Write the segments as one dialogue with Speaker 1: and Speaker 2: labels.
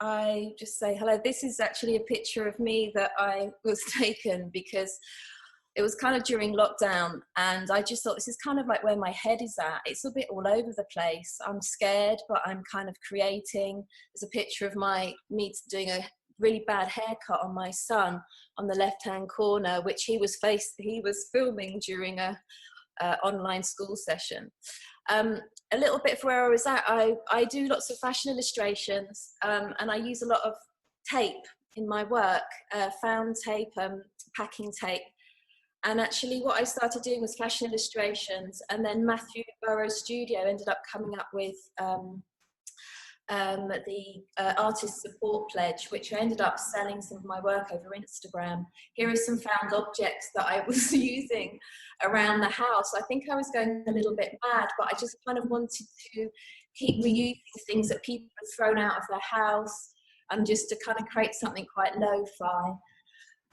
Speaker 1: I just say, hello, this is actually a picture of me that I was taken because it was kind of during lockdown, and I just thought, this is kind of like where my head is at. It's a bit all over the place. I'm scared, but I'm kind of creating. There's a picture of me doing a really bad haircut on my son on the left-hand corner, which he was filming during a online school session. A little bit for where I was at, I do lots of fashion illustrations, and I use a lot of tape in my work, found tape, packing tape. And actually what I started doing was fashion illustrations, and then Matthew Burrows' studio ended up coming up with the artist support pledge, which I ended up selling some of my work over Instagram. Here are some found objects that I was using around the house. I think I was going a little bit mad, but I just kind of wanted to keep reusing things that people had thrown out of their house, and just to kind of create something quite lo-fi.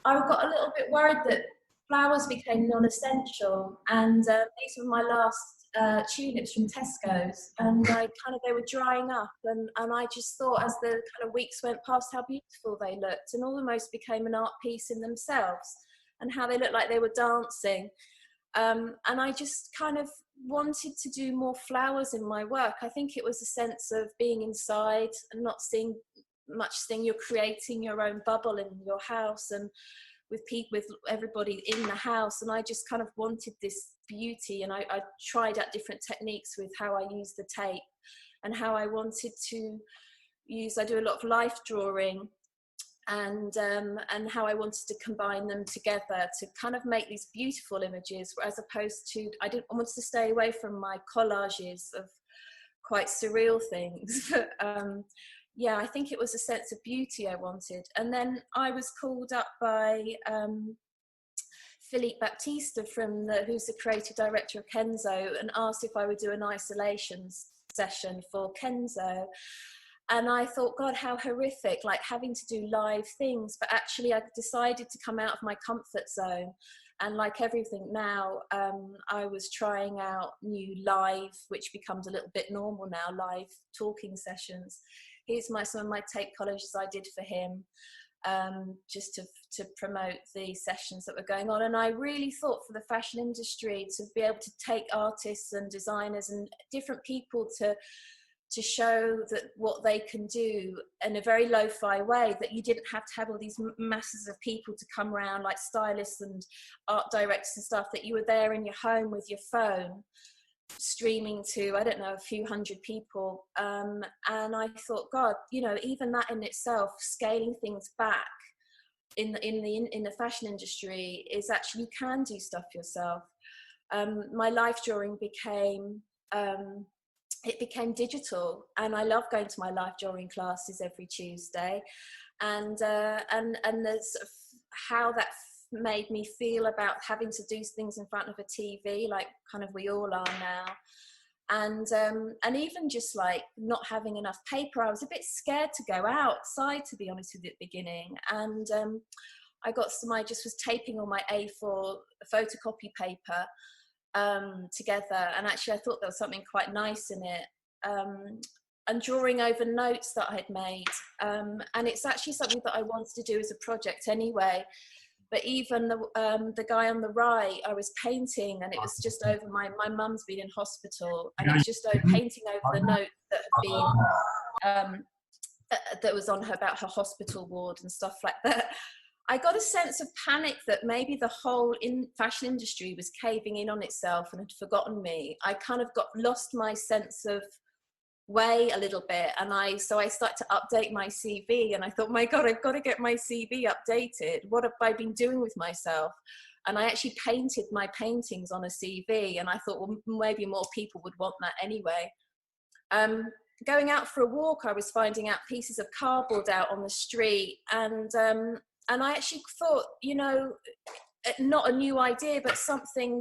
Speaker 1: I got a little bit worried that flowers became non-essential, and these were my last tulips from Tesco's, and they were drying up, and I just thought, as the kind of weeks went past, how beautiful they looked, and almost became an art piece in themselves, and how they looked like they were dancing. And I just kind of wanted to do more flowers in my work. I think it was a sense of being inside and not seeing much thing. You're creating your own bubble in your house, and with people, with everybody in the house, and I just kind of wanted this beauty, and I tried out different techniques with how I use the tape, and how I wanted to use, I do a lot of life drawing, and how I wanted to combine them together to kind of make these beautiful images, as opposed to, I wanted to stay away from my collages of quite surreal things. But yeah, I think it was a sense of beauty I wanted. And then I was called up by Philippe Baptista, who's the creative director of Kenzo, and asked if I would do an isolation session for Kenzo. And I thought, God, how horrific, like having to do live things. But actually I decided to come out of my comfort zone. And like everything now, I was trying out new live, which becomes a little bit normal now, live talking sessions. Here's some of my tape collages I did for him, just to promote the sessions that were going on. And I really thought, for the fashion industry, to be able to take artists and designers and different people to show that what they can do in a very lo-fi way, that you didn't have to have all these masses of people to come around, like stylists and art directors and stuff, that you were there in your home with your phone, streaming to, I don't know, a few hundred people. And I thought, God, you know, even that in itself, scaling things back in the fashion industry, is actually, you can do stuff yourself. My life drawing became digital, and I love going to my life drawing classes every Tuesday, and there's how that made me feel about having to do things in front of a TV, like kind of we all are now, and even just like not having enough paper. I was a bit scared to go outside, to be honest with you, at the beginning, and I just was taping all my A4 photocopy paper together, and actually I thought there was something quite nice in it, and drawing over notes that I had made, and it's actually something that I wanted to do as a project anyway. But even the guy on the right, I was painting, and it was just over my mum's been in hospital, and it's just painting over the note that had been that was on her, about her hospital ward and stuff like that. I got a sense of panic that maybe the whole fashion industry was caving in on itself and had forgotten me. I kind of lost my sense of way a little bit, and so I started to update my CV, and I thought, my God, I've got to get my CV updated. What have I been doing with myself? And I actually painted my paintings on a CV, and I thought, well, maybe more people would want that anyway. Going out for a walk, I was finding out pieces of cardboard out on the street, and I actually thought, you know, not a new idea, but something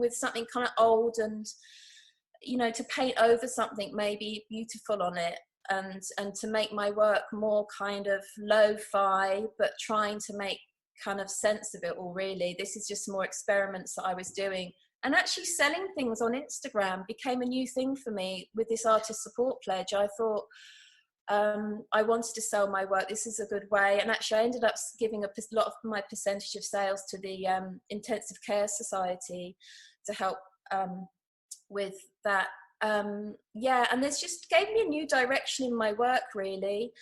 Speaker 1: kind of old, and, you know, to paint over something maybe beautiful on it, and to make my work more kind of lo-fi, but trying to make kind of sense of it all, really. This is just more experiments that I was doing. And actually selling things on Instagram became a new thing for me with this artist support pledge. I thought, I wanted to sell my work. This is a good way. And actually I ended up giving a lot of my percentage of sales to the Intensive Care Society to help with that. Yeah, and this just gave me a new direction in my work, really.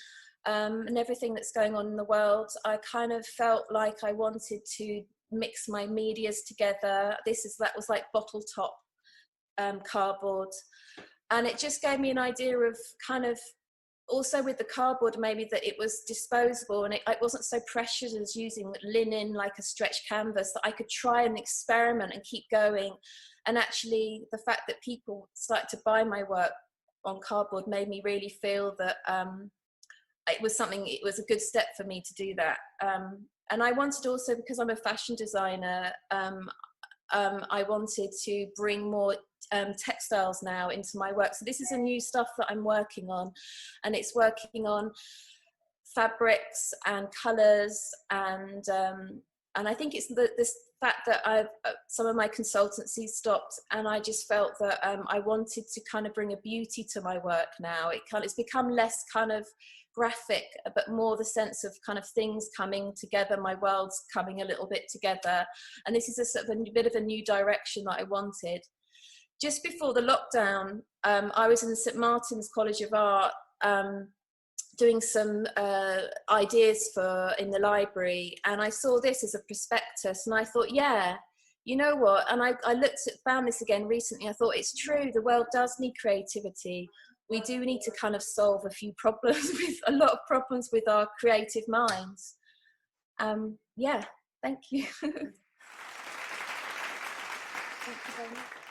Speaker 1: And everything that's going on in the world, I kind of felt like I wanted to mix my medias together. That was like bottle top cardboard, and it just gave me an idea of kind of, also with the cardboard, maybe that it was disposable and it wasn't so precious as using linen like a stretched canvas, that I could try and experiment and keep going. And actually the fact that people started to buy my work on cardboard made me really feel that it was a good step for me to do that. And I wanted also, because I'm a fashion designer, I wanted to bring more textiles now into my work. So this is a new stuff that I'm working on, and it's working on fabrics and colours, and I think it's this fact that some of my consultancies stopped, and I just felt that I wanted to kind of bring a beauty to my work now. It's become less kind of graphic, but more the sense of kind of things coming together, my worlds coming a little bit together. And this is a sort of a bit of a new direction that I wanted. Just before the lockdown, I was in the St Martin's College of Art doing some ideas in the library, and I saw this as a prospectus, and I thought, yeah, you know what? And I found this again recently. I thought, it's true, the world does need creativity. We do need to kind of solve a lot of problems with our creative minds. Yeah, thank you. Thank you very much.